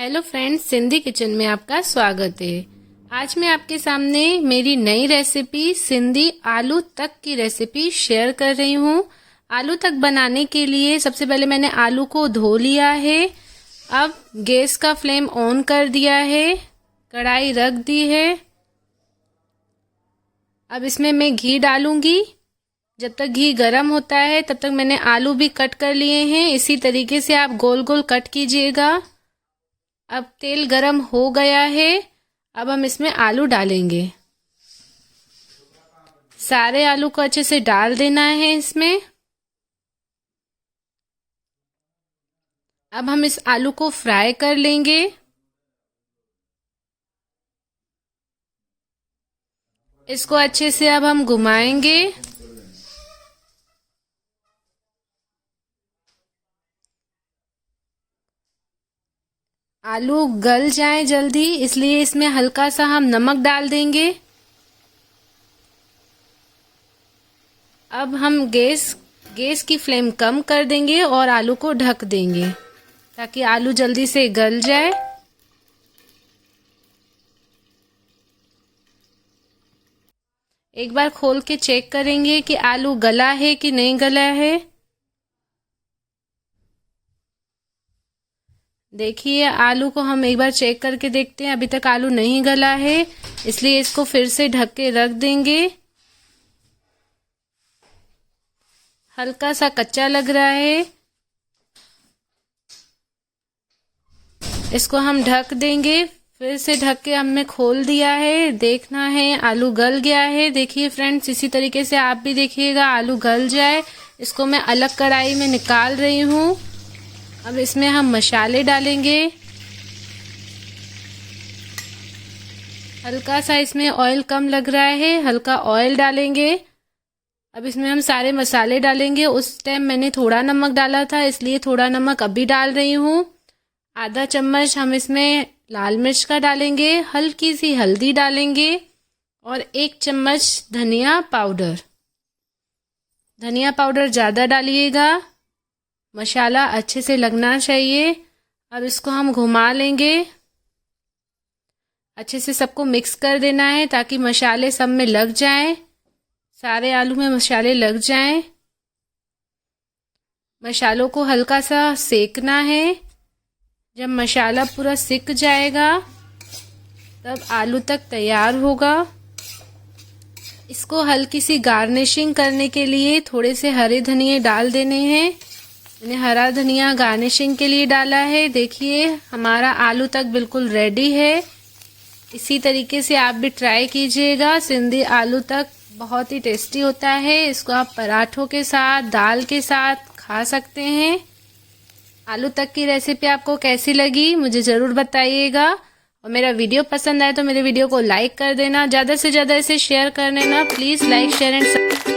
Hello friends, Sindhi kitchen में आपका स्वागत है। आज मैं आपके सामने मेरी नई रेसिपी सिंधी आलू तक की रेसिपी शेयर कर रही हूँ। आलू तक बनाने के लिए सबसे पहले मैंने आलू को धो लिया है। अब गैस का फ्लेम ऑन कर दिया है, कढ़ाई रख दी है। अब इसमें मैं घी डालूंगी। जब तक घी गर्म होता है तब तक मैंने आलू भी कट कर लिए हैं। इसी तरीके से आप गोल गोल कट कीजिएगा। अब तेल गरम हो गया है। अब हम इसमें आलू डालेंगे। सारे आलू को अच्छे से डाल देना है इसमें। अब हम इस आलू को फ्राई कर लेंगे। इसको अच्छे से अब हम घुमाएंगे। आलू गल जाए जल्दी, इसलिए इसमें हल्का सा हम नमक डाल देंगे। अब हम गैस की फ्लेम कम कर देंगे और आलू को ढक देंगे ताकि आलू जल्दी से गल जाए। एक बार खोल के चेक करेंगे कि आलू गला है कि नहीं गला है। देखिए, आलू को हम एक बार चेक करके देखते हैं। अभी तक आलू नहीं गला है, इसलिए इसको फिर से ढक के रख देंगे। हल्का सा कच्चा लग रहा है, इसको हम ढक देंगे। फिर से ढक के हमने खोल दिया है। देखना है आलू गल गया है। देखिए फ्रेंड्स, इसी तरीके से आप भी देखिएगा आलू गल जाए। इसको मैं अलग कढ़ाई में निकाल रही हूँ। अब इसमें हम मसाले डालेंगे। हल्का सा इसमें ऑयल कम लग रहा है, हल्का ऑयल डालेंगे। अब इसमें हम सारे मसाले डालेंगे। उस टाइम मैंने थोड़ा नमक डाला था, इसलिए थोड़ा नमक अभी डाल रही हूँ। आधा चम्मच हम इसमें लाल मिर्च का डालेंगे, हल्की सी हल्दी डालेंगे और 1 चम्मच धनिया पाउडर। धनिया पाउडर ज़्यादा डालिएगा, मसाला अच्छे से लगना चाहिए। अब इसको हम घुमा लेंगे। अच्छे से सबको मिक्स कर देना है ताकि मसाले सब में लग जाएं, सारे आलू में मसाले लग जाएं। मसालों को हल्का सा सेकना है। जब मसाला पूरा सिक जाएगा तब आलू तक तैयार होगा। इसको हल्की सी गार्निशिंग करने के लिए थोड़े से हरे धनिए डाल देने हैं। मैंने हरा धनिया गार्निशिंग के लिए डाला है। देखिए, हमारा आलू तक बिल्कुल रेडी है। इसी तरीके से आप भी ट्राई कीजिएगा। सिंधी आलू तक बहुत ही टेस्टी होता है। इसको आप पराठों के साथ, दाल के साथ खा सकते हैं। आलू तक की रेसिपी आपको कैसी लगी मुझे ज़रूर बताइएगा। और मेरा वीडियो पसंद आए तो मेरे वीडियो को लाइक कर देना। ज़्यादा से ज़्यादा इसे शेयर कर देना। Please like, share and